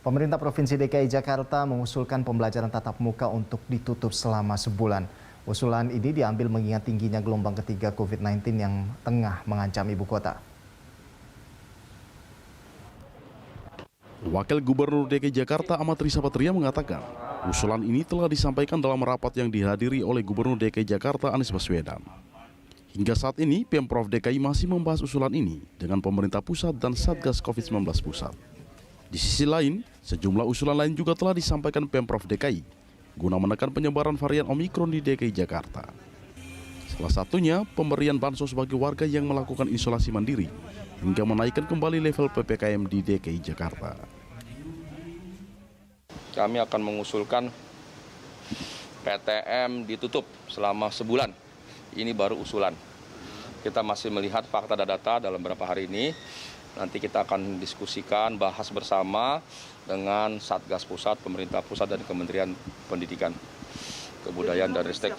Pemerintah Provinsi DKI Jakarta mengusulkan pembelajaran tatap muka untuk ditutup selama sebulan. Usulan ini diambil mengingat tingginya gelombang ketiga COVID-19 yang tengah mengancam ibu kota. Wakil Gubernur DKI Jakarta Ahmad Riza Patria mengatakan, usulan ini telah disampaikan dalam rapat yang dihadiri oleh Gubernur DKI Jakarta Anies Baswedan. Hingga saat ini, Pemprov DKI masih membahas usulan ini dengan pemerintah pusat dan Satgas COVID-19 pusat. Di sisi lain, sejumlah usulan lain juga telah disampaikan Pemprov DKI guna menekan penyebaran varian Omikron di DKI Jakarta. Salah satunya, pemberian bansos bagi warga yang melakukan isolasi mandiri hingga menaikkan kembali level PPKM di DKI Jakarta. Kami akan mengusulkan PTM ditutup selama sebulan. Ini baru usulan. Kita masih melihat fakta dan data dalam beberapa hari ini. Nanti kita akan diskusikan, bahas bersama dengan Satgas Pusat, Pemerintah Pusat, dan Kementerian Pendidikan, Kebudayaan dan Ristek.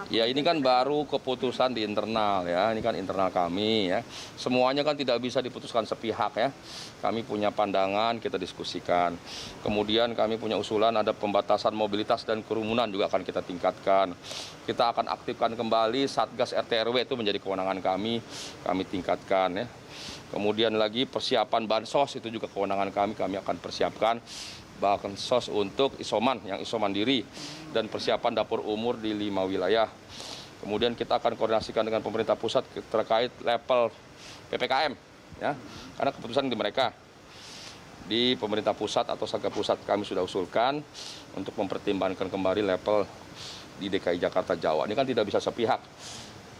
Ya, ini kan baru keputusan di internal ya, ini kan internal kami ya. Semuanya kan tidak bisa diputuskan sepihak ya. Kami punya pandangan, kita diskusikan. Kemudian kami punya usulan ada pembatasan mobilitas dan kerumunan juga akan kita tingkatkan. Kita akan aktifkan kembali Satgas RT RW, itu menjadi kewenangan kami tingkatkan ya. Kemudian lagi persiapan bansos itu juga kewenangan kami akan persiapkan bansos untuk isoman, yang isoman diri, dan persiapan dapur umur di 5 wilayah. Kemudian kita akan koordinasikan dengan pemerintah pusat terkait level PPKM, ya, karena keputusan di mereka. Di pemerintah pusat atau Satgas Pusat kami sudah usulkan untuk mempertimbangkan kembali level di DKI Jakarta Jawa. Ini kan tidak bisa sepihak,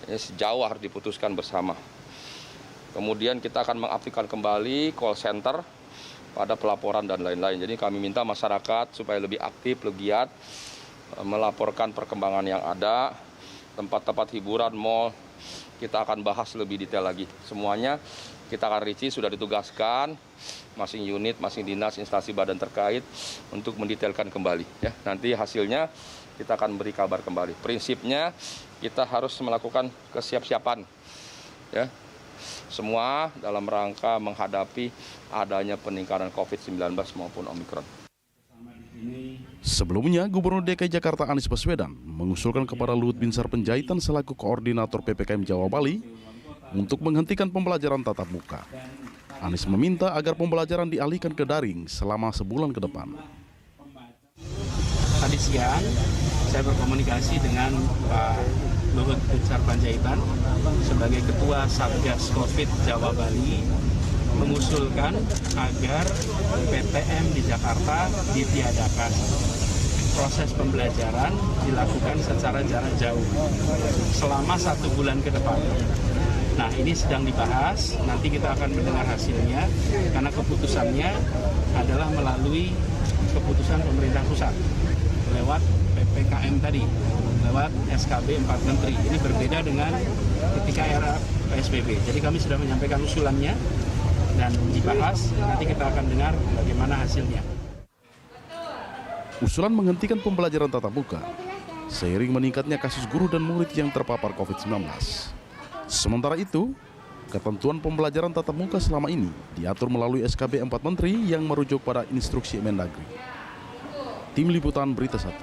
ini sejauh harus diputuskan bersama. Kemudian kita akan mengaktifkan kembali call center pada pelaporan dan lain-lain. Jadi kami minta masyarakat supaya lebih aktif, lebih giat, melaporkan perkembangan yang ada, tempat-tempat hiburan, mal, kita akan bahas lebih detail lagi. Semuanya kita akan rinci, sudah ditugaskan, masing unit, masing dinas, instansi badan terkait untuk mendetailkan kembali. Ya, nanti hasilnya kita akan beri kabar kembali. Prinsipnya kita harus melakukan kesiapsiapan, ya. Semua dalam rangka menghadapi adanya peningkatan COVID-19 maupun Omikron. Sebelumnya, Gubernur DKI Jakarta Anies Baswedan mengusulkan kepada Luhut Binsar Panjaitan selaku koordinator PPKM Jawa Bali untuk menghentikan pembelajaran tatap muka. Anies meminta agar pembelajaran dialihkan ke daring selama sebulan ke depan. Tadi siang saya berkomunikasi dengan Pak Luhut Binsar Panjaitan sebagai Ketua Satgas Covid Jawa Bali mengusulkan agar PTM di Jakarta ditiadakan. Proses pembelajaran dilakukan secara jarak jauh selama 1 bulan ke depan. Nah, ini sedang dibahas, nanti kita akan mendengar hasilnya karena keputusannya adalah melalui keputusan pemerintah pusat lewat PPKM tadi, lewat SKB 4 Menteri. Ini berbeda dengan ketika era PSBB. Jadi kami sudah menyampaikan usulannya dan dibahas, nanti kita akan dengar bagaimana hasilnya. Usulan menghentikan pembelajaran tatap muka seiring meningkatnya kasus guru dan murid yang terpapar COVID-19. Sementara itu, ketentuan pembelajaran tatap muka selama ini diatur melalui SKB 4 Menteri yang merujuk pada instruksi Mendagri. Tim Liputan Berita 1.